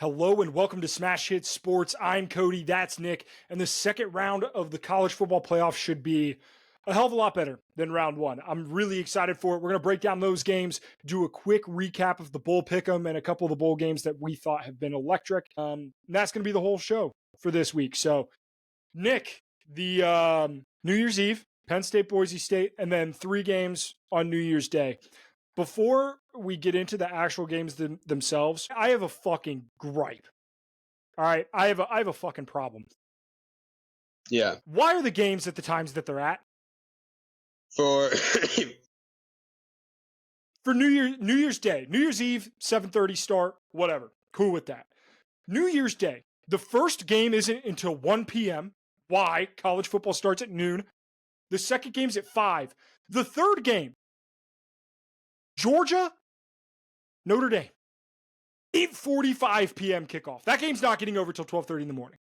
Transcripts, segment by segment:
Hello and welcome to Smash Hit Sports. I'm Cody, that's Nick, and the second round of the college football playoff should be a hell of a lot better than round one. I'm really excited for it. We're going to break down those games, do a quick recap of the bowl pick'em and a couple of the bowl games that we thought have been electric. And that's going to be the whole show for this week. So, Nick, the New Year's Eve, Penn State, Boise State, and then 3 games on New Year's Day. Before we get into the actual games themselves, I have a fucking gripe. All right, I have a fucking problem. Yeah. Why are the games at the times that they're at? For New Year's Day, New Year's Eve, 7:30 start, whatever. Cool with that. New Year's Day, the first game isn't until 1 p.m. Why? College football starts at noon. The second game's at 5. The third game, Georgia, Notre Dame, 8:45 p.m. kickoff. That game's not getting over till 12:30 in the morning.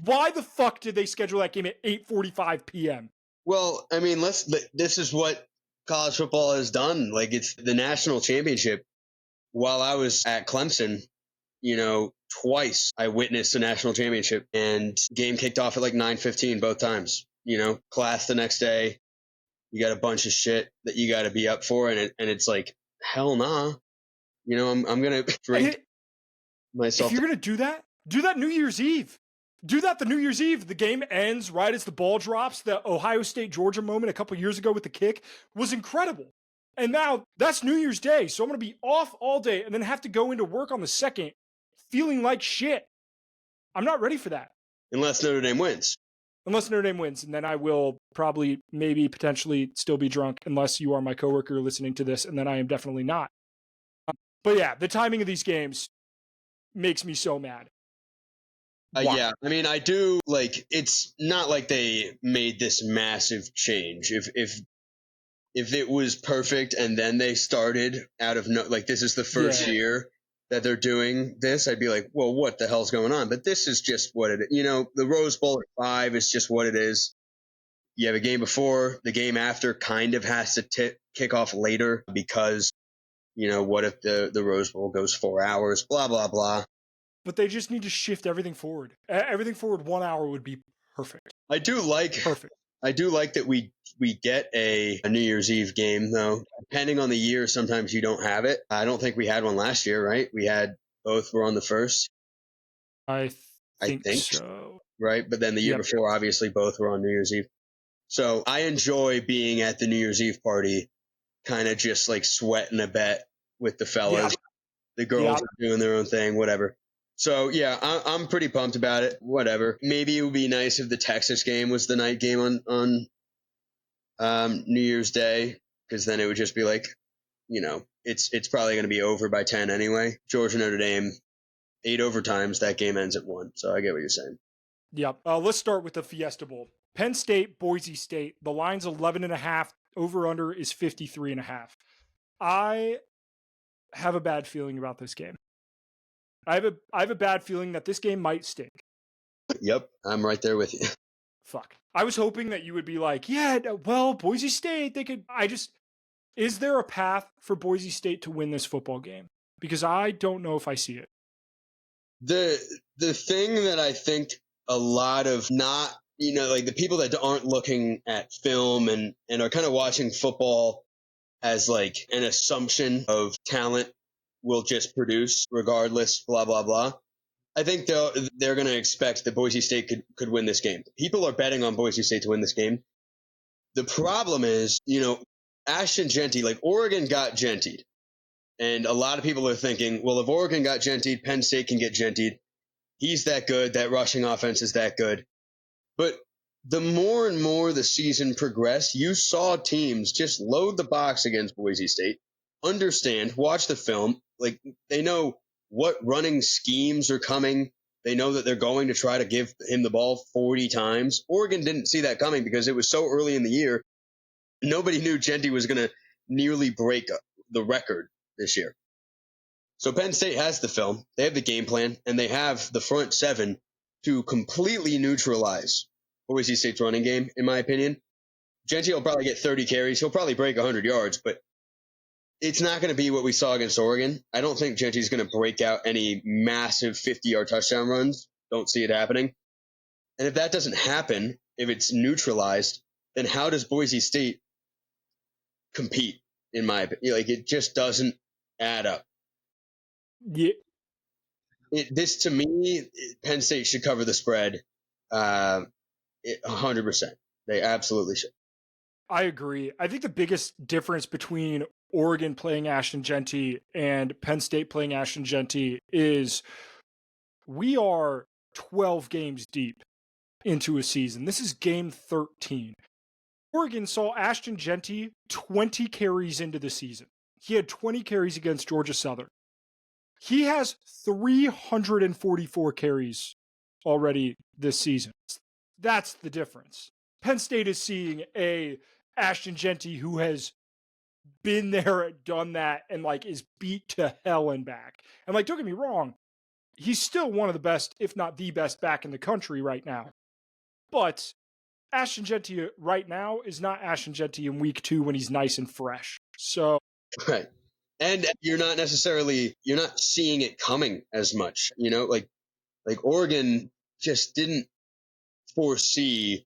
Why the fuck did they schedule that game at 8:45 p.m.? Well, I mean, this is what college football has done. Like, it's the national championship. While I was at Clemson, twice I witnessed the national championship, and game kicked off at like 9:15 both times. Class the next day. You got a bunch of shit that you got to be up for, and it's like, hell nah. I'm gonna drink myself. If you're gonna do that New Year's Eve. Do that the New Year's Eve. The game ends right as the ball drops. The Ohio State-Georgia moment a couple years ago with the kick was incredible. And now that's New Year's Day, so I'm going to be off all day and then have to go into work on the second feeling like shit. I'm not ready for that. Unless Notre Dame wins. And then I will probably, maybe, potentially still be drunk unless you are my coworker listening to this, and then I am definitely not. But yeah, the timing of these games makes me so mad. Yeah, I mean, I do, like, it's not like they made this massive change. If it was perfect and then they started out of this is the first year that they're doing this, I'd be like, well, what the hell's going on? But this is just what it is. The Rose Bowl at 5 is just what it is. You have a game before, the game after kind of has to kick off later because, what if the Rose Bowl goes 4 hours, blah, blah, blah. But they just need to shift everything forward. Everything forward 1 hour would be perfect. I do like that we get a New Year's Eve game, though. Depending on the year, sometimes you don't have it. I don't think we had one last year, right? We had both were on the first. I think so. Right? But then the year before, obviously, both were on New Year's Eve. So I enjoy being at the New Year's Eve party, kind of just like sweating a bet with the fellas. Yeah. The girls are doing their own thing, whatever. So, yeah, I'm pretty pumped about it. Whatever. Maybe it would be nice if the Texas game was the night game on New Year's Day, because then it would just be like, it's probably going to be over by 10 anyway. Georgia, Notre Dame, 8 overtimes. That game ends at 1. So I get what you're saying. Yep. Let's start with the Fiesta Bowl. Penn State, Boise State. The line's 11.5. Over-under is 53.5. I have a bad feeling about this game. I have a bad feeling that this game might stink. Yep, I'm right there with you. Fuck. I was hoping that you would be like, yeah, well, Boise State, they could. Is there a path for Boise State to win this football game? Because I don't know if I see it. The thing that I think a lot of the people that aren't looking at film and are kind of watching football as like an assumption of talent will just produce regardless, blah, blah, blah. I think they're going to expect that Boise State could win this game. People are betting on Boise State to win this game. The problem is, Ashton Jeanty, like Oregon got Jeantied. And a lot of people are thinking, well, if Oregon got Jeantied, Penn State can get Jeantied. He's that good. That rushing offense is that good. But the more and more the season progressed, you saw teams just load the box against Boise State, understand, watch the film. Like, they know what running schemes are coming. They know that they're going to try to give him the ball 40 times. Oregon didn't see that coming because it was so early in the year. Nobody knew Jeanty was going to nearly break the record this year. So Penn State has the film, they have the game plan, and they have the front 7 to completely neutralize Boise State's running game, in my opinion. Jeanty will probably get 30 carries. He'll probably break 100 yards, but it's not going to be what we saw against Oregon. I don't think Gentry's going to break out any massive 50-yard touchdown runs. Don't see it happening. And if that doesn't happen, if it's neutralized, then how does Boise State compete? In my opinion, like it just doesn't add up. Yeah, This to me, Penn State should cover the spread. 100%. They absolutely should. I agree. I think the biggest difference between Oregon playing Ashton Genty and Penn State playing Ashton Genty is we are 12 games deep into a season. This is game 13. Oregon saw Ashton Genty 20 carries into the season. He had 20 carries against Georgia Southern. He has 344 carries already this season. That's the difference. Penn State is seeing a Ashton Genty who has been there, done that, and like is beat to hell and back. And like, don't get me wrong, he's still one of the best, if not the best, back in the country right now. But Ashton Genty right now is not Ashton Genty in week 2 when he's nice and fresh. So right. And you're not seeing it coming as much, like Oregon just didn't foresee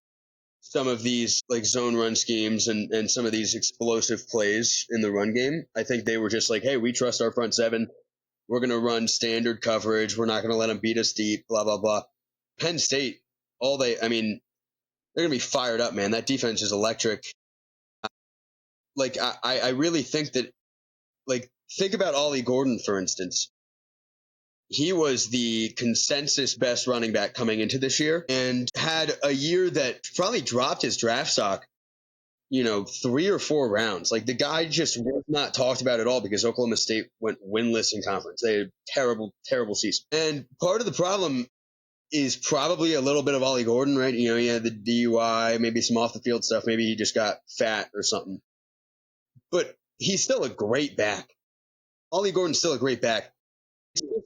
some of these like zone run schemes and some of these explosive plays in the run game. I think they were just like, hey, we trust our front seven. We're going to run standard coverage. We're not going to let them beat us deep, blah, blah, blah. Penn State, they're going to be fired up, man. That defense is electric. Like, I really think that, like, think about Ollie Gordon, for instance. He was the consensus best running back coming into this year and had a year that probably dropped his draft stock, 3 or 4 rounds. Like the guy just was not talked about at all because Oklahoma State went winless in conference. They had a terrible, terrible season. And part of the problem is probably a little bit of Ollie Gordon, right? He had the DUI, maybe some off the field stuff. Maybe he just got fat or something. But he's still a great back. Ollie Gordon's still a great back.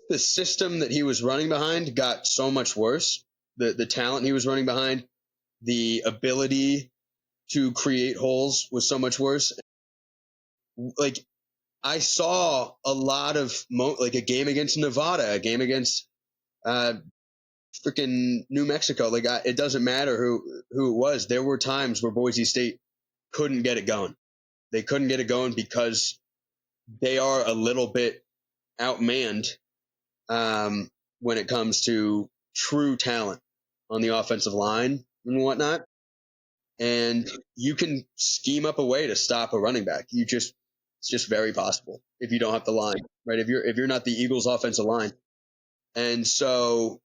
The system that he was running behind got so much worse. The talent he was running behind, the ability to create holes was so much worse. Like I saw a lot of like a game against Nevada, a game against freaking New Mexico. Like it doesn't matter who it was. There were times where Boise State couldn't get it going. They couldn't get it going because they are a little bit outmanned when it comes to true talent on the offensive line and whatnot. And you can scheme up a way to stop a running back. It's just very possible if you don't have the line, right? If you're not the Eagles offensive line. And so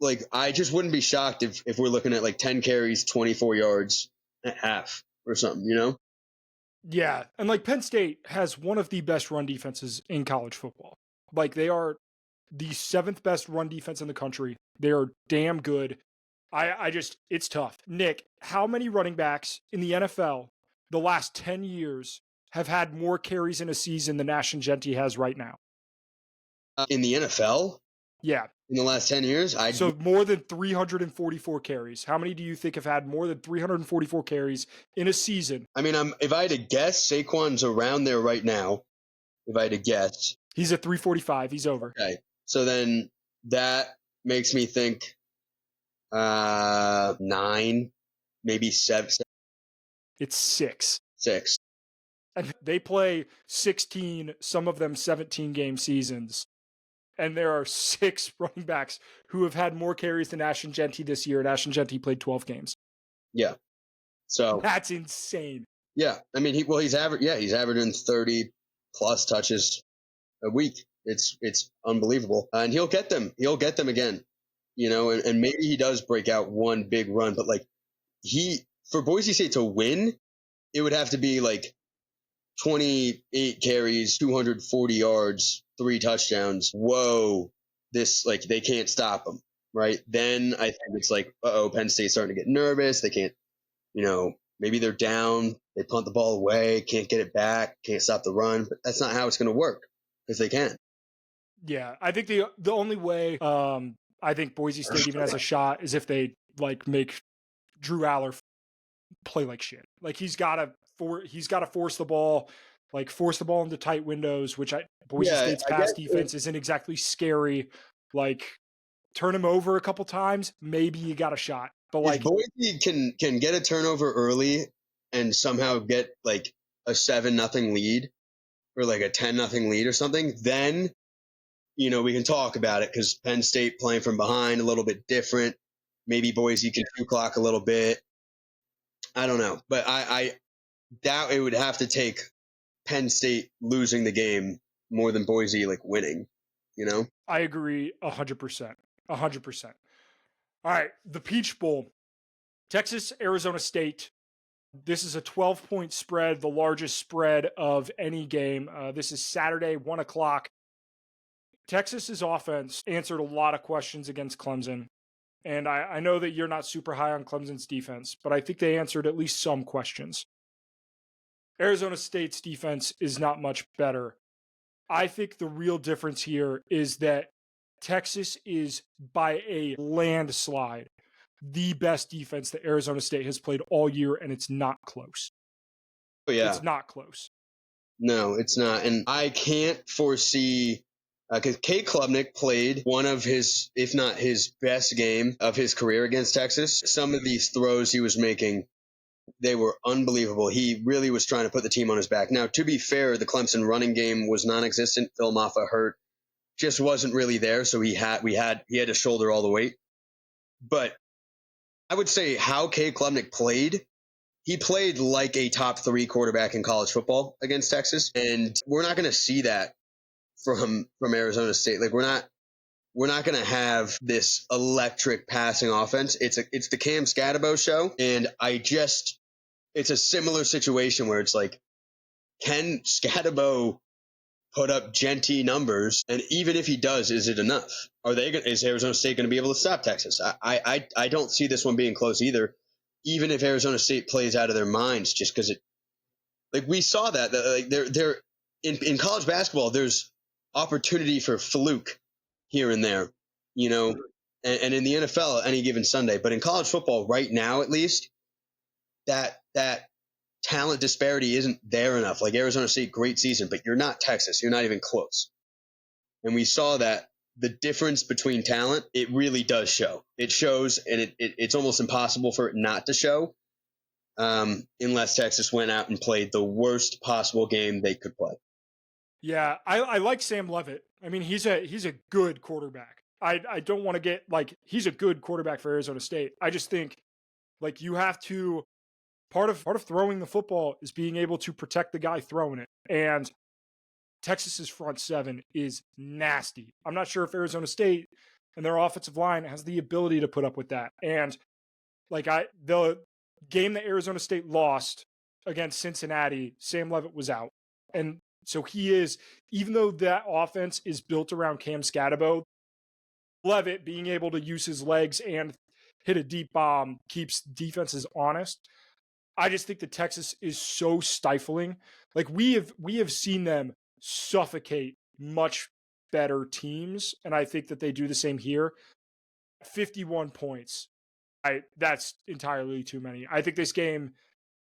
like I just wouldn't be shocked if we're looking at like 10 carries, 24 yards at half or something, yeah, and like Penn State has one of the best run defenses in college football. Like they are the 7th best run defense in the country. They are damn good. It's tough. Nick, how many running backs in the NFL the last 10 years have had more carries in a season than Ashton Genty has right now? In the NFL? Yeah. In the last 10 years? So more than 344 carries. How many do you think have had more than 344 carries in a season? If I had to guess, Saquon's around there right now. If I had to guess. He's at 345. He's over. Okay. So then that makes me think 9, maybe 7. It's 6. 6. And they play 16, some of them 17 game seasons. And there are 6 running backs who have had more carries than Ashton Genty this year, and Ashton Genty played 12 games. Yeah. So that's insane. Yeah. He's averaging 30 plus touches a week. It's unbelievable. And he'll get them. He'll get them again. And maybe he does break out one big run, but like for Boise State to win, it would have to be like 28 carries, 240 yards, 3 touchdowns. Whoa, they can't stop them, right? Then I think it's like, Penn State's starting to get nervous. They can't, maybe they're down. They punt the ball away, can't get it back, can't stop the run. But that's not how it's going to work because they can. Yeah, I think the only way I think Boise State even has a shot is if they like make Drew Aller play like shit. Like he's got to force the ball. like force the ball into tight windows, which Boise Yeah, State's I guess pass defense isn't exactly scary. Like turn him over a couple times, maybe you got a shot. But if like, Boise can get a turnover early and somehow get like a 7-0 lead or like a 10-0 lead or something, then we can talk about it because Penn State playing from behind a little bit different. Maybe Boise can shoot clock a little bit. I don't know, but I doubt it would have to take Penn State losing the game more than Boise like winning. You know? I agree 100%. 100%. All right, the Peach Bowl, Texas, Arizona State. This is a 12-point spread, the largest spread of any game. This is Saturday, 1 o'clock. Texas's offense answered a lot of questions against Clemson. And I know that you're not super high on Clemson's defense, but I think they answered at least some questions. Arizona State's defense is not much better. I think the real difference here is that Texas is, by a landslide, the best defense that Arizona State has played all year, and it's not close. Oh yeah, It's not close. no, it's not, and I can't foresee because Kate Klubnik played one of his, if not his best game of his career against Texas. Some of these throws he was making, they were unbelievable. He really was trying to put the team on his back. Now, to be fair, the Clemson running game was non-existent. Phil Maffa hurt, just wasn't really there, so he had to shoulder all the weight. But I would say how Kate Klubnik played, he played like a top 3 quarterback in college football against Texas, and we're not going to see that from Arizona State. Like we're not going to have this electric passing offense. It's the Cam Scatabo show, and it's a similar situation where it's like, can Scatabo put up Genty numbers? And even if he does, is it enough? Is Arizona State going to be able to stop Texas? I don't see this one being close either. Even if Arizona State plays out of their minds, just because like we saw that like they're in college basketball, there's opportunity for fluke here and there, and in the NFL any given Sunday. But in college football right now, at least, that talent disparity isn't there enough. Like Arizona State, great season, but you're not Texas. You're not even close. And we saw that the difference between talent, it really does show. It shows, and it's almost impossible for it not to show, unless Texas went out and played the worst possible game they could play. Yeah, I like Sam Leavitt. I mean, he's a good quarterback. I don't want to get like he's a good quarterback for Arizona State. I just think like you have to part of throwing the football is being able to protect the guy throwing it. And Texas's front seven is nasty. I'm not sure if Arizona State and their offensive line has the ability to put up with that. And like the game that Arizona State lost against Cincinnati, Sam Leavitt was out. And so he is, even though that offense is built around Cam Scatabo, Leavitt being able to use his legs and hit a deep bomb keeps defenses honest. I just think that Texas is so stifling. Like we have seen them suffocate much better teams, and I think that they do the same here. 51 points. That's entirely too many. I think this game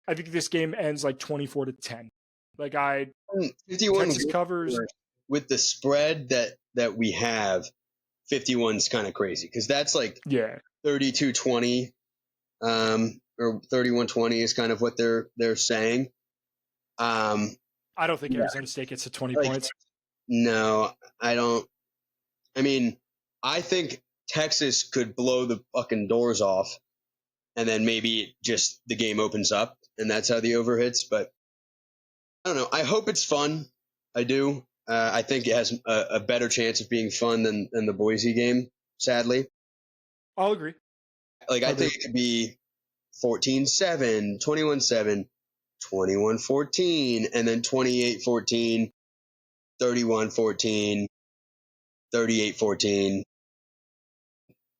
ends like 24-10. Like 51 Texas covers with the spread that we have. 51 is kind of crazy because that's like 32-20 or 31-20 is kind of what they're saying. I don't think Arizona State gets to 20 points. No, I don't. I mean, I think Texas could blow the fucking doors off, and then maybe just the game opens up, and that's how the over hits. But I don't know. I hope it's fun. I do. I think it has a better chance of being fun than the Boise game, sadly. I'll agree. Like, I think it could be 14-7, 21-7, 21-14, and then 28-14, 31-14, 38-14.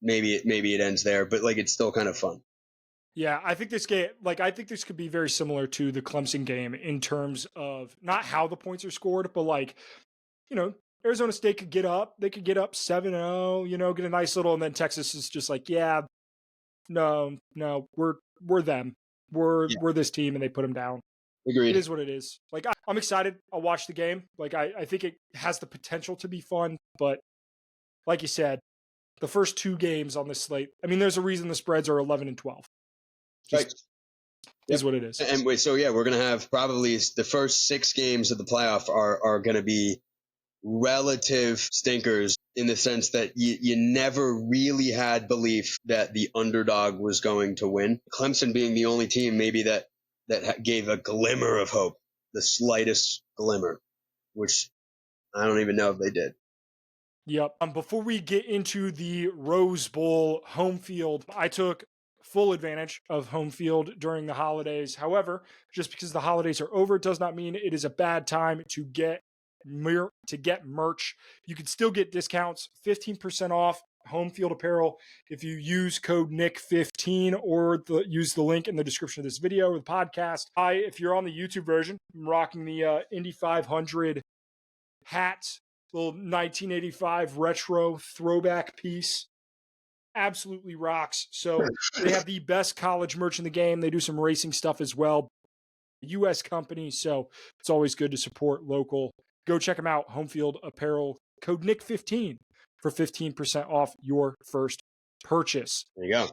Maybe it ends there, but like it's still kind of fun. Yeah, I think this could be very similar to the Clemson game in terms of not how the points are scored, but like, Arizona State could get up. They could get up 7-0, get a nice little, and then Texas is just like, yeah, no, we're them. We're this team, and they put them down. Agreed. It is what it is. Like, I'm excited. I'll watch the game. Like, I think it has the potential to be fun, but like you said, the first two games on this slate, I mean, there's a reason the spreads are 11 and 12. Just Right. is what it is. And wait, so yeah, we're going to have probably the first 6 games of the playoff are going to be relative stinkers in the sense that you never really had belief that the underdog was going to win. Clemson being the only team maybe that gave a glimmer of hope, the slightest glimmer, which I don't even know if they did. Yep. Before we get into the Rose Bowl home field, I took full advantage of home field during the holidays. However, just because the holidays are over, it does not mean it is a bad time to get merch. You can still get discounts, 15% off home field apparel if you use code Nick15 or use the link in the description of this video or the podcast. If you're on the YouTube version, I'm rocking the Indy 500 hat, little 1985 retro throwback piece. Absolutely rocks. So they have the best college merch in the game. They do some racing stuff as well. U.S. company, so it's always good to support local. Go check them out. Home Field Apparel, code Nick15 for 15% off your first purchase. There you go.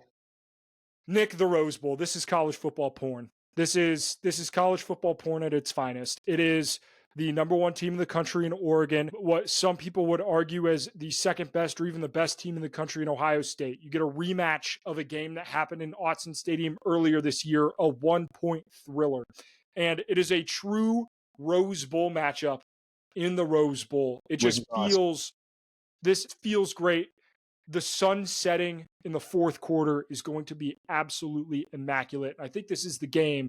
Nick, the Rose Bowl. This is college football porn. This is college football porn at its finest. It is the number one team in the country in Oregon, what some people would argue as the second best or even the best team in the country in Ohio State. You get a rematch of a game that happened in Autzen Stadium earlier this year, a 1-point thriller. And it is a true Rose Bowl matchup in the Rose Bowl. It just this feels great. The sun setting in the fourth quarter is going to be absolutely immaculate. I think this is the game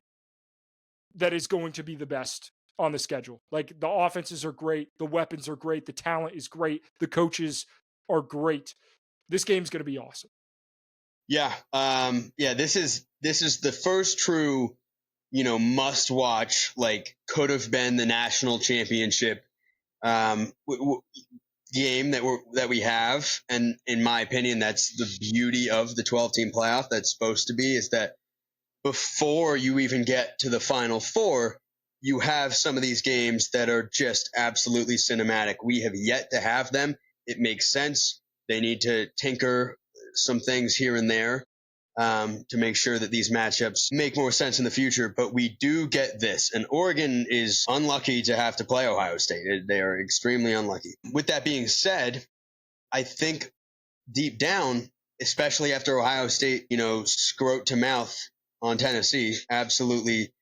that is going to be the best on the schedule. Like, the offenses are great, the weapons are great, the talent is great, the coaches are great. This game's going to be awesome. Yeah. This is the first true, must watch, like could have been the national championship game that we have. And in my opinion, that's the beauty of the 12-team playoff that's supposed to be, is that before you even get to the Final Four, you have some of these games that are just absolutely cinematic. We have yet to have them. It makes sense. They need to tinker some things here and there to make sure that these matchups make more sense in the future. But we do get this. And Oregon is unlucky to have to play Ohio State. They are extremely unlucky. With that being said, I think deep down, especially after Ohio State, scrote to mouth on Tennessee, absolutely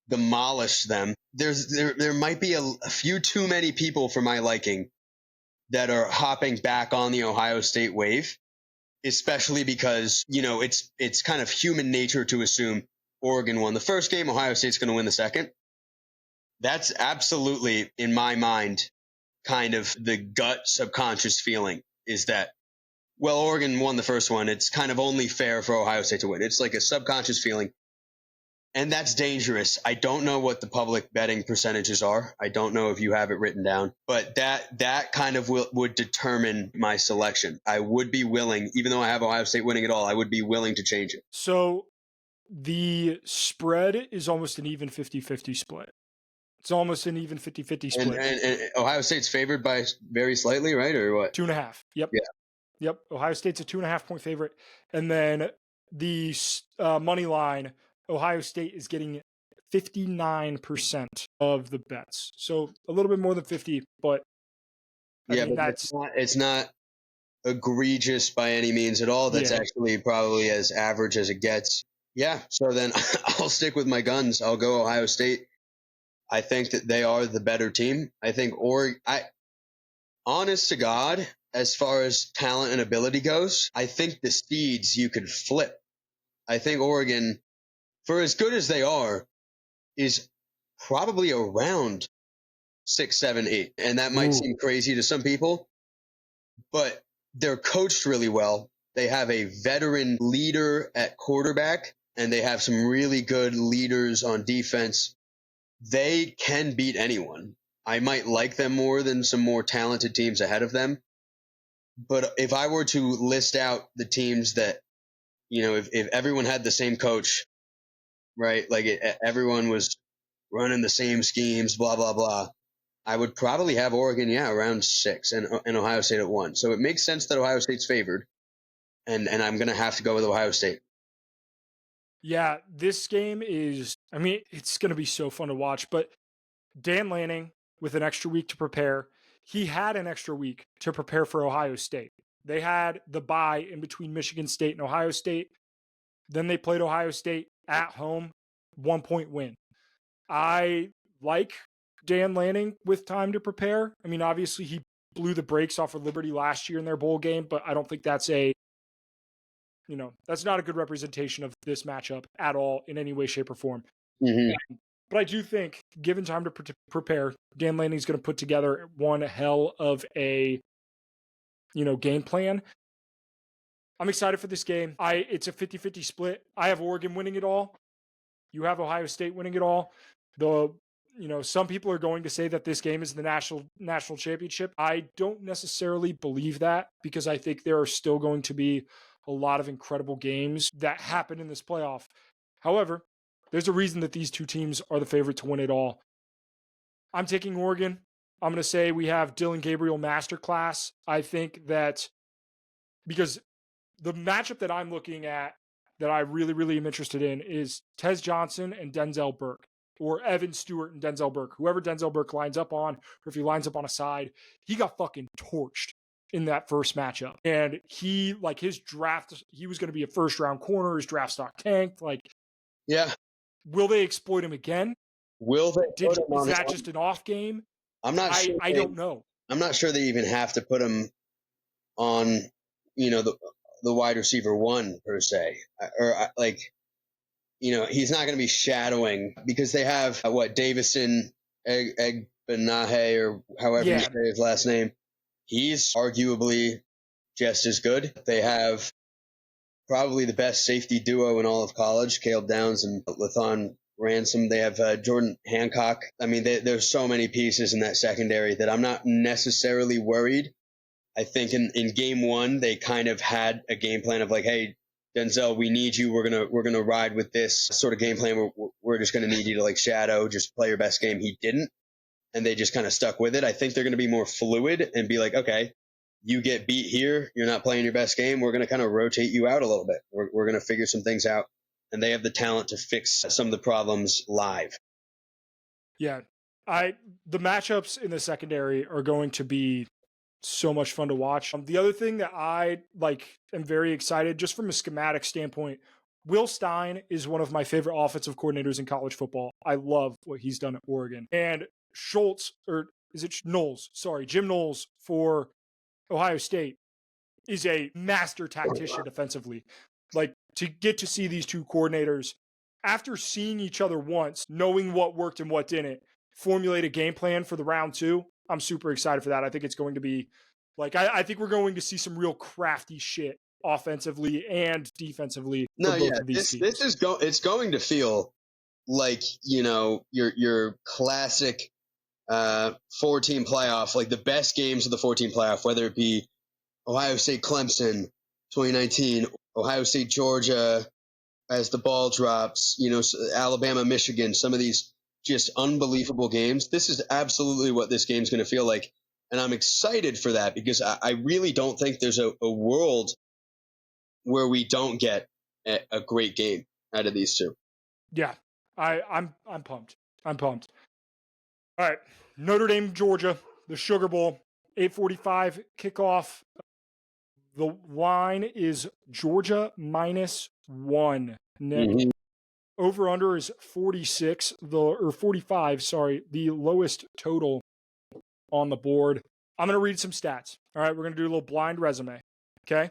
demolished them. There might be a few too many people for my liking that are hopping back on the Ohio State wave, especially because, it's kind of human nature to assume Oregon won the first game, Ohio State's going to win the second. That's absolutely, in my mind, kind of the gut subconscious feeling, is that, well, Oregon won the first one. It's kind of only fair for Ohio State to win. It's like a subconscious feeling. And that's dangerous. I don't know what the public betting percentages are. I don't know if you have it written down, but that kind of would determine my selection. I would be willing, even though I have Ohio State winning it all, I would be willing to change it. So the spread is almost an even 50-50 split. It's almost an even 50-50 split. And Ohio State's favored by very slightly, right? Or what? 2.5. Yep. Yeah. Yep. Ohio State's a 2.5-point favorite. And then the money line, Ohio State is getting 59% of the bets. So a little bit more than 50, but I mean, but it's not egregious by any means at all. That's actually probably as average as it gets. Yeah. So then I'll stick with my guns. I'll go Ohio State. I think that they are the better team. I think honest to God, as far as talent and ability goes, I think the seeds you could flip. I think Oregon, for as good as they are, is probably around 6, 7, 8. And that might seem crazy to some people, but they're coached really well. They have a veteran leader at quarterback, and they have some really good leaders on defense. They can beat anyone. I might like them more than some more talented teams ahead of them. But if I were to list out the teams that, if everyone had the same coach, right? Like everyone was running the same schemes, blah, blah, blah. I would probably have Oregon, around 6 and Ohio State at 1. So it makes sense that Ohio State's favored. And I'm going to have to go with Ohio State. Yeah, this game is, I mean, it's going to be so fun to watch. But Dan Lanning, with an extra week to prepare, he had an extra week to prepare for Ohio State. They had the bye in between Michigan State and Ohio State. Then they played Ohio State at home, 1-point win. I like Dan Lanning with time to prepare. I mean, obviously he blew the brakes off of Liberty last year in their bowl game, but I don't think that's that's not a good representation of this matchup at all in any way, shape, or form. Mm-hmm. But I do think, given time to prepare, Dan Lanning's going to put together one hell of a, game plan. I'm excited for this game. It's a 50-50 split. I have Oregon winning it all. You have Ohio State winning it all. Some people are going to say that this game is the national championship. I don't necessarily believe that, because I think there are still going to be a lot of incredible games that happen in this playoff. However, there's a reason that these two teams are the favorite to win it all. I'm taking Oregon. I'm going to say we have Dylan Gabriel masterclass. I think that because the matchup that I'm looking at that I really, really am interested in is Tez Johnson and Denzel Burke, or Evan Stewart and Denzel Burke. Whoever Denzel Burke lines up on, or if he lines up on a side, he got fucking torched in that first matchup. And his draft, he was going to be a first round corner. His draft stock tanked. Will they exploit him again? Will they? Is that just an off game? I'm not sure. I don't know. I'm not sure they even have to put him on, the wide receiver 1 per se, he's not going to be shadowing, because they have Davison Egbenahe, or however you say his last name. He's arguably just as good. They have probably the best safety duo in all of college, Caleb Downs and Lathon Ransom. They have Jordan Hancock. I mean, there's so many pieces in that secondary that I'm not necessarily worried. I think in game 1, they kind of had a game plan of like, hey, Denzel, we need you. We're gonna ride with this sort of game plan. We're just gonna need you to shadow, just play your best game. He didn't, and they just kind of stuck with it. I think they're gonna be more fluid and be like, okay, you get beat here. You're not playing your best game. We're gonna kind of rotate you out a little bit. We're gonna figure some things out, and they have the talent to fix some of the problems live. Yeah, the matchups in the secondary are going to be so much fun to watch. The other thing that I am very excited, just from a schematic standpoint, Will Stein is one of my favorite offensive coordinators in college football. I love what he's done at Oregon. And Knowles? Sorry, Jim Knowles for Ohio State is a master tactician defensively. To get to see these two coordinators, after seeing each other once, knowing what worked and what didn't, formulate a game plan for the round 2. I'm super excited for that. I think it's going to be I think we're going to see some real crafty shit offensively and defensively for both of these teams. It's going to feel like, your classic 4-team playoff, like the best games of the 4-team playoff, whether it be Ohio State Clemson 2019, Ohio State Georgia as the ball drops, Alabama Michigan, some of these just unbelievable games. This is absolutely what this game's going to feel like. And I'm excited for that, because I really don't think there's a world where we don't get a great game out of these two. Yeah, I'm pumped. I'm pumped. All right, Notre Dame, Georgia, the Sugar Bowl, 8:45 kickoff. The line is Georgia -1. Nick. Mm-hmm. Over under is 46, or 45, sorry, the lowest total on the board. I'm going to read some stats. All right, we're going to do a little blind resume. Okay?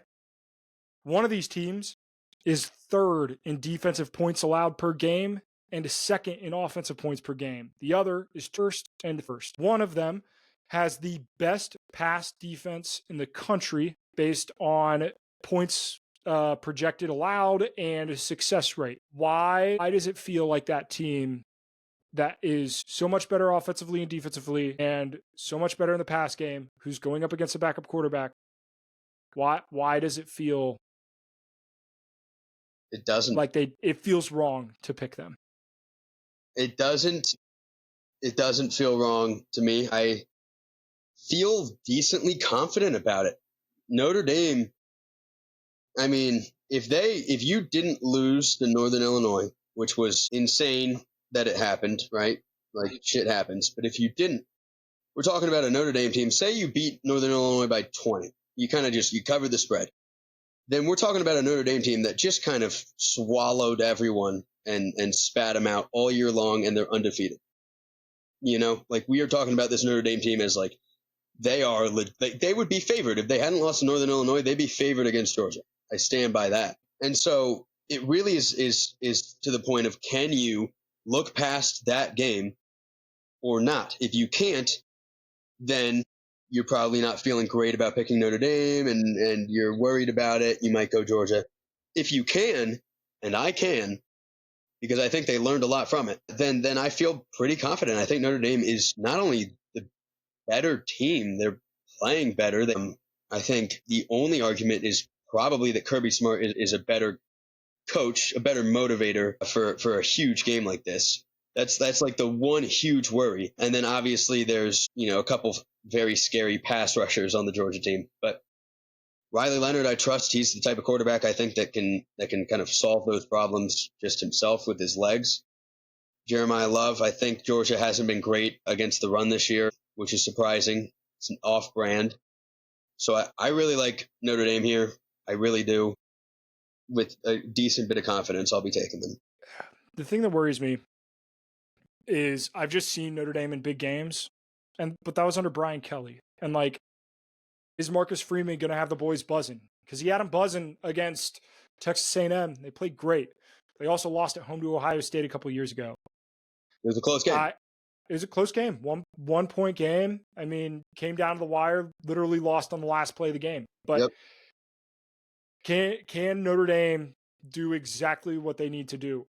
One of these teams is third in defensive points allowed per game and second in offensive points per game. The other is first and first. One of them has the best pass defense in the country based on points projected allowed and success rate. Why does it feel like that team that is so much better offensively and defensively and so much better in the pass game, who's going up against a backup quarterback, why does it feel it doesn't like it feels wrong to pick them? It doesn't It doesn't feel wrong to me. I feel decently confident about it. Notre Dame, I mean, if you didn't lose to Northern Illinois, which was insane that it happened, right? Like shit happens. But if you didn't, we're talking about a Notre Dame team. Say you beat Northern Illinois by 20. You kind of you covered the spread. Then we're talking about a Notre Dame team that just kind of swallowed everyone and spat them out all year long, and they're undefeated. You know, like we are talking about this Notre Dame team as like they would be favored if they hadn't lost to Northern Illinois. They'd be favored against Georgia. I stand by that. And so it really is to the point of, can you look past that game or not? If you can't, then you're probably not feeling great about picking Notre Dame and you're worried about it. You might go Georgia. If you can, and I can, because I think they learned a lot from it, then I feel pretty confident. I think Notre Dame is not only the better team, they're playing better. I think the only argument is probably that Kirby Smart is a better coach, a better motivator for a huge game like this. That's like the one huge worry. And then obviously there's, a couple very scary pass rushers on the Georgia team. But Riley Leonard, I trust. He's the type of quarterback I think that can kind of solve those problems just himself with his legs. Jeremiah Love, I think Georgia hasn't been great against the run this year, which is surprising. It's an off-brand. So I really like Notre Dame here. I really do. With a decent bit of confidence, I'll be taking them. The thing that worries me is I've just seen Notre Dame in big games, but that was under Brian Kelly. And like, is Marcus Freeman going to have the boys buzzing? Because he had them buzzing against Texas A&M. They played great. They also lost at home to Ohio State a couple of years ago. It was a close game. It was a close game, 1 point game. I mean, came down to the wire, literally lost on the last play of the game. But can Notre Dame do exactly what they need to do?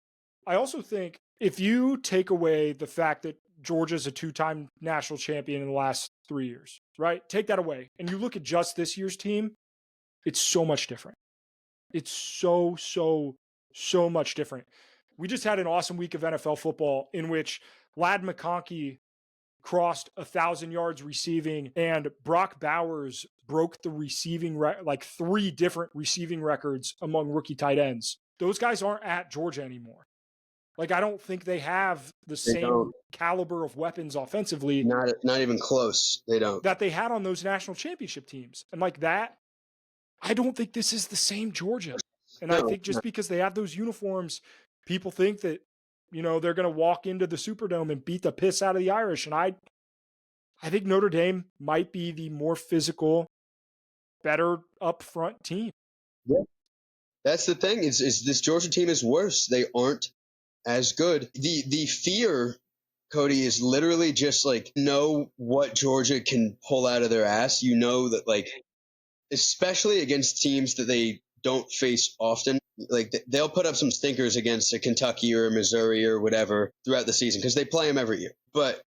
I also think if you take away the fact that Georgia's a 2-time national champion in the last 3 years, right? Take that away. And you look at just this year's team, it's so much different. It's so much different. We just had an awesome week of NFL football in which Ladd McConkey crossed 1,000 yards receiving, and Brock Bowers broke the receiving, 3 different receiving records among rookie tight ends. Those guys aren't at Georgia anymore. Like, I don't think they have the same caliber of weapons offensively. Not even close. They don't. That they had on those national championship teams. And like that, I don't think this is the same Georgia. And I think just because they have those uniforms, people think that, they're going to walk into the Superdome and beat the piss out of the Irish. And I think Notre Dame might be the more physical, better up front team. Yeah. That's the thing is this Georgia team is worse. They aren't as good. The fear, Cody, is literally just like, know what Georgia can pull out of their ass. You know that, like, especially against teams that they don't face often, like they'll put up some stinkers against a Kentucky or a Missouri or whatever throughout the season because they play them every year. But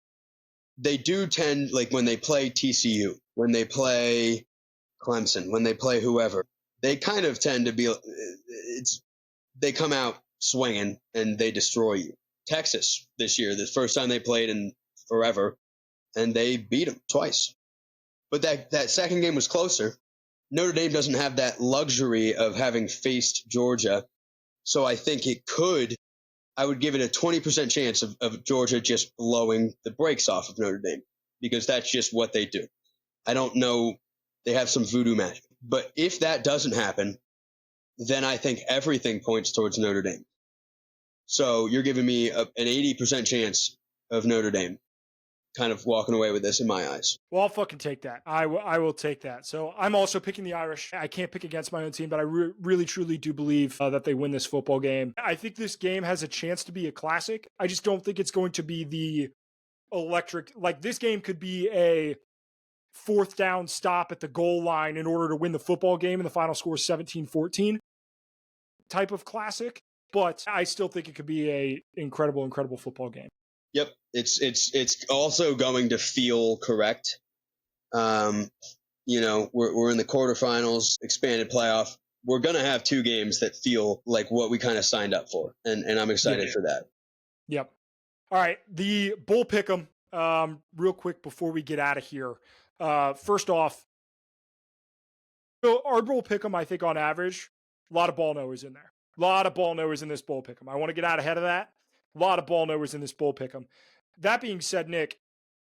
they do tend, like when they play TCU, when they play Clemson, when they play whoever, they kind of tend to be, they come out swinging and they destroy you. Texas this year, the first time they played in forever, and they beat them twice. But that second game was closer. Notre Dame doesn't have that luxury of having faced Georgia. So I think I would give it a 20% chance of Georgia just blowing the brakes off of Notre Dame, because that's just what they do. I don't know. They have some voodoo magic. But if that doesn't happen, then I think everything points towards Notre Dame. So you're giving me an 80% chance of Notre Dame kind of walking away with this in my eyes. Well, I'll fucking take that. I will take that. So I'm also picking the Irish. I can't pick against my own team, but I really, truly do believe that they win this football game. I think this game has a chance to be a classic. I just don't think it's going to be the electric. Like, this game could be a 4th down stop at the goal line in order to win the football game, and the final score is 17-14 type of classic. But I still think it could be a incredible football game. Yep, it's also going to feel correct. We're in the quarterfinals, expanded playoff. We're going to have 2 games that feel like what we kind of signed up for, and I'm excited for that. Yep. All right, the bowl pick'em. Real quick before we get out of here. First off, so our bowl pick'em, I think on average, a lot of ball knowers in there. A lot of ball knowers in this bowl pick'em. I want to get out ahead of that. A lot of ball knowers in this bowl pick'em. That being said, Nick,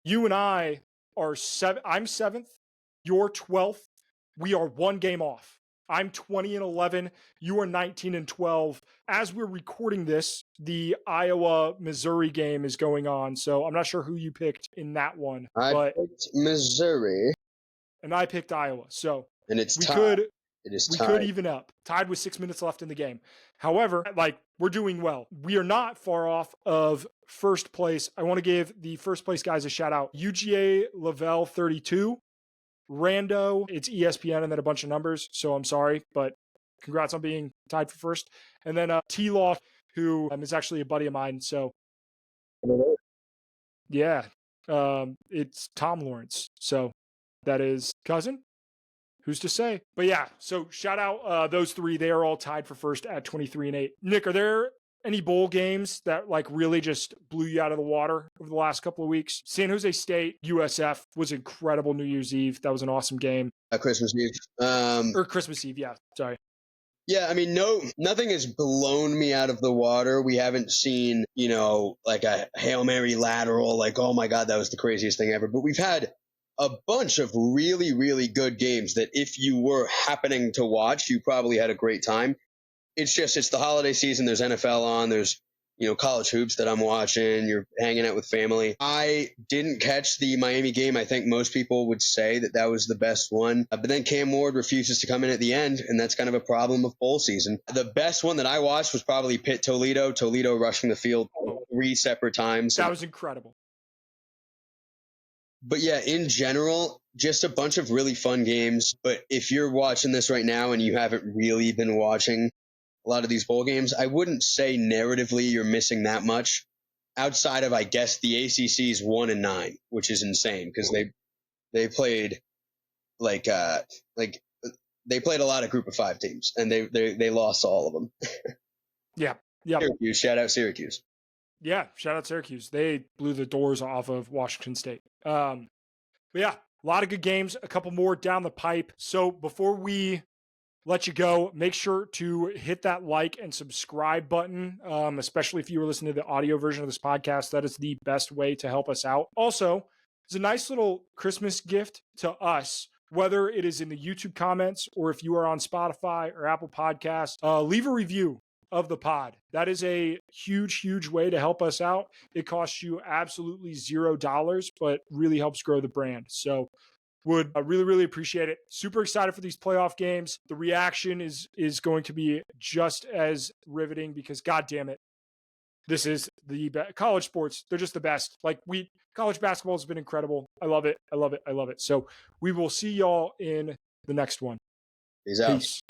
you and I are I'm 7th. You're 12th. We are 1 game off. I'm 20-11. You are 19-12. As we're recording this, the Iowa-Missouri game is going on. So I'm not sure who you picked in that one. I picked Missouri. And I picked Iowa. So and it's tied. We could even up. Tied with 6 minutes left in the game. However, we're doing well. We are not far off of first place. I want to give the first place guys a shout out. UGA Lavelle 32. Rando, it's ESPN and then a bunch of numbers. So I'm sorry, but congrats on being tied for first. And then T-Law, who is actually a buddy of mine. So yeah, it's Tom Lawrence. So that is cousin. Who's to say? But yeah, so shout out those 3. They are all tied for first at 23-8. Nick, are there any bowl games that really just blew you out of the water over the last couple of weeks? San Jose State, USF was incredible New Year's Eve. That was an awesome game. Christmas Eve. Or Christmas Eve, yeah. Sorry. Yeah, I mean, nothing has blown me out of the water. We haven't seen, like a Hail Mary lateral, like, oh my God, that was the craziest thing ever. But we've had a bunch of really, really good games that if you were happening to watch, you probably had a great time. It's the holiday season. There's NFL on. There's, college hoops that I'm watching. You're hanging out with family. I didn't catch the Miami game. I think most people would say that was the best one. But then Cam Ward refuses to come in at the end, and that's kind of a problem of bowl season. The best one that I watched was probably Pitt Toledo. Toledo rushing the field 3 separate times. That was incredible. But yeah, in general, just a bunch of really fun games. But if you're watching this right now and you haven't really been watching a lot of these bowl games, I wouldn't say narratively you're missing that much outside of, I guess, the ACC's 1-9, which is insane because they played they played a lot of Group of 5 teams and they lost all of them. Yeah. Syracuse, shout out Syracuse. Yeah, shout out Syracuse. They blew the doors off of Washington State. But yeah, a lot of good games, a couple more down the pipe. So before we let you go, make sure to hit that like and subscribe button, especially if you were listening to the audio version of this podcast. That is the best way to help us out. Also, it's a nice little Christmas gift to us, whether it is in the YouTube comments or if you are on Spotify or Apple Podcasts, leave a review of the pod. That is a huge, huge way to help us out. It costs you absolutely $0, but really helps grow the brand. So would really, really appreciate it. Super excited for these playoff games. The reaction is going to be just as riveting because, God damn it, this is the college sports. They're just the best. College basketball has been incredible. I love it. I love it. I love it. So we will see y'all in the next one. Peace out. Peace.